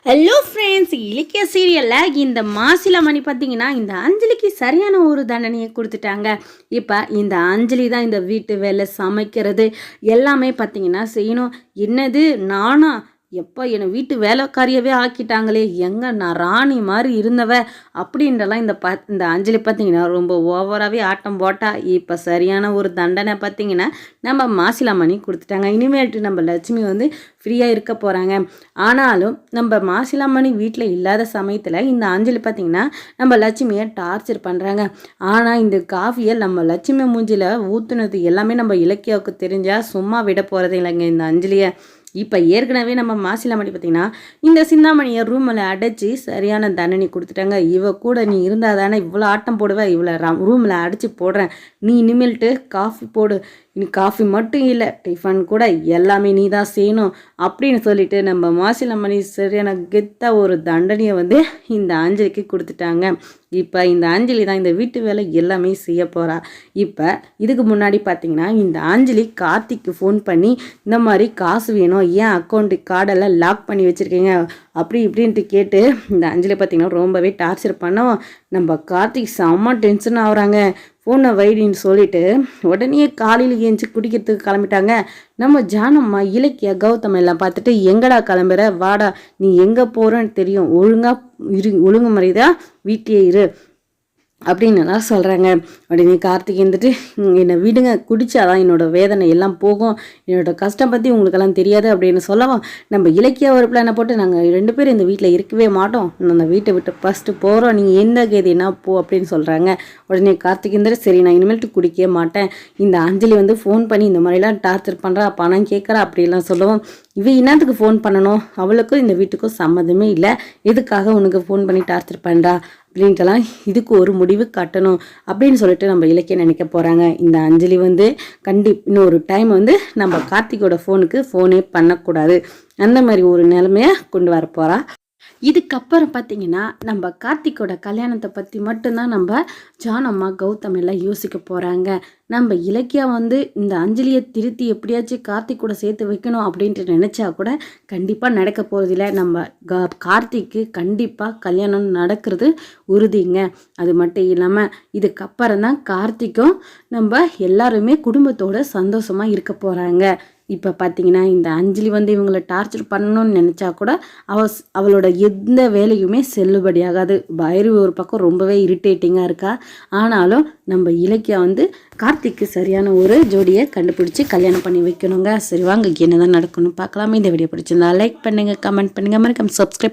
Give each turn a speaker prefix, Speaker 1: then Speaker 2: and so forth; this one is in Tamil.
Speaker 1: ஹலோ ஃப்ரெண்ட்ஸ், இலக்கிய சீரியலில் இந்த மாசிலா மணி பார்த்தீங்கன்னா இந்த அஞ்சலிக்கு சரியான ஒரு தண்டனையை கொடுத்துட்டாங்க. இப்போ இந்த அஞ்சலி தான் இந்த வீட்டு வேலை சமைக்கிறது எல்லாமே பார்த்தீங்கன்னா செய்யணும். என்னது நானா எப்போ என்னை வீட்டு வேலைக்காரியவே ஆக்கிட்டாங்களே, எங்கே நான் ராணி மாதிரி இருந்தவ அப்படின்றலாம் இந்த அஞ்சலி பார்த்தீங்கன்னா ரொம்ப ஓவராகவே ஆட்டம் போட்டா. இப்போ சரியான ஒரு தண்டனை பார்த்தீங்கன்னா நம்ம மாசிலா மணி கொடுத்துட்டாங்க. இனிமேல்ட்டு நம்ம லட்சுமி வந்து ஃப்ரீயாக இருக்க போகிறாங்க. ஆனாலும் நம்ம மாசிலா மணி வீட்டில் இல்லாத சமயத்தில் இந்த அஞ்சலி பார்த்திங்கன்னா நம்ம லட்சுமியை டார்ச்சர் பண்ணுறாங்க. ஆனால் இந்த காஃபியை நம்ம லட்சுமி மூஞ்சியில் ஊற்றுனது எல்லாமே நம்ம இலக்கியாவுக்கு தெரிஞ்சால் சும்மா விட போகிறது இல்லைங்க இந்த அஞ்சலியை. இப்போ ஏற்கனவே நம்ம மாசிலா மணி பார்த்திங்கன்னா இந்த சிந்தாமணியை ரூமில் அடைச்சி சரியான தண்டனை கொடுத்துட்டாங்க. இவ கூட நீ இருந்தால் தானே இவ்வளோ ஆட்டம் போடுவ, இவ்வளோ ரூமில் அடைச்சி போடுறேன், நீ இனிமேல்ட்டு காஃபி போடு, இனி காஃபி மட்டும் இல்லை டிஃபன் கூட எல்லாமே நீ தான் செய்யணும் அப்படின்னு சொல்லிட்டு நம்ம மாசிலா மணி சரியான கெத்தாக ஒரு தண்டனையை வந்து இந்த அஞ்சலிக்கு கொடுத்துட்டாங்க. இப்போ இந்த அஞ்சலி தான் இந்த வீட்டு வேலை எல்லாமே செய்ய போகிறா. இப்போ இதுக்கு முன்னாடி பார்த்தீங்கன்னா இந்த அஞ்சலி கார்த்திக்கு ஃபோன் பண்ணி இந்த மாதிரி காசு வேணும், ஏன் அக்கௌண்ட்டு கார்டெல்லாம் லாக் பண்ணி வச்சுருக்கீங்க அப்படி இப்படின்ட்டு கேட்டு இந்த அஞ்சலி பார்த்திங்கன்னா ரொம்பவே டார்ச்சர் பண்ணோம். நம்ம கார்த்திக் செம்ம டென்ஷன் ஆகுறாங்க. ஃபோனை வைடின்னு சொல்லிட்டு உடனே காலையில் ஏஞ்சி குடிக்கிறதுக்கு கிளம்பிட்டாங்க. நம்ம ஜானம்மா இலக்கிய கௌதம் எல்லாம் பார்த்துட்டு எங்கடா கிளம்புற, வாடா, நீ எங்கே போகிறன்னு தெரியும், ஒழுங்கு முறைதான் வீட்டிலே இரு அப்படின்னுலாம் சொல்கிறாங்க. உடனே கார்த்திக் இருந்துட்டு என்னை விடுங்க, குடித்தாதான் என்னோடய வேதனை எல்லாம் போகும், என்னோடய கஷ்டம் பற்றி உங்களுக்கெல்லாம் தெரியாது அப்படின்னு சொல்லவும் நம்ம இலக்கிய ஒரு பிளானை போட்டு நாங்கள் 2 பேரும் இந்த வீட்டில் இருக்கவே மாட்டோம், அந்த வீட்டை விட்டு ஃபஸ்ட்டு போகிறோம், நீங்கள் எந்த கேதினா போ அப்படின்னு சொல்கிறாங்க. உடனே கார்த்திக் இருந்துட்டு சரி நான் இனிமேல்ட்டு குடிக்கவே மாட்டேன், இந்த அஞ்சலி வந்து ஃபோன் பண்ணி இந்த மாதிரிலாம் டார்ச்சர் பண்ணுறா, பணம் கேட்குறா அப்படிலாம் சொல்லவும் இவ என்னத்துக்கு ஃபோன் பண்ணணும், அவளுக்கும் இந்த வீட்டுக்கும் சம்மந்தமே இல்லை, எதுக்காக உனக்கு ஃபோன் பண்ணி டார்ச்சர் பண்ணுறா அப்படின்ட்டுலாம் இதுக்கு ஒரு முடிவு கட்டணும் அப்படின்னு சொல்லிட்டு நம்ம இலக்கியம் நினைக்க போகிறாங்க. இந்த அஞ்சலி வந்து இன்னொரு டைம் வந்து நம்ம கார்த்திகோட ஃபோனே பண்ணக்கூடாது, அந்த மாதிரி ஒரு நிலைமையை கொண்டு வர போகிறா. இதுக்கப்புறம் பார்த்தீங்கன்னா நம்ம கார்த்திகோட கல்யாணத்தை பற்றி மட்டும்தான் நம்ம ஜானம்மா கௌதம் எல்லாம் யோசிக்க போகிறாங்க. நம்ம இலக்கியா வந்து இந்த அஞ்சலியை திருத்தி எப்படியாச்சும் கார்த்திக் கூட சேர்த்து வைக்கணும் அப்படின்ட்டு நினச்சா கூட கண்டிப்பாக நடக்க போகிறதில்ல. நம்ம கார்த்திக்கு கண்டிப்பாக கல்யாணம் நடக்கிறது உறுதிங்க. அது மட்டும் இல்லாமல் இதுக்கப்புறம் தான் கார்த்திக்கும் நம்ம எல்லாருமே குடும்பத்தோடு சந்தோஷமாக இருக்க போகிறாங்க. இப்போ பார்த்தீங்கன்னா இந்த அஞ்சலி வந்து இவங்களை டார்ச்சர் பண்ணணும்னு நினச்சா கூட அவளோட எந்த வேலையுமே செல்லுபடியாகாது. பைரவி ஒரு பக்கம் ரொம்பவே இரிட்டேட்டிங்காக இருக்கா. ஆனாலும் நம்ம இலக்கியா வந்து கார்த்திக்கு சரியான ஒரு ஜோடியை கண்டுபிடிச்சி கல்யாணம் பண்ணி வைக்கணுங்க. சரி வாங்க என்னதான் நடக்கணும் பார்க்கலாமே. இந்த வீடியோ பிடிச்சிருந்தா லைக் பண்ணுங்கள், கமெண்ட் பண்ணுங்கள், மறக்காம சப்ஸ்கிரைப்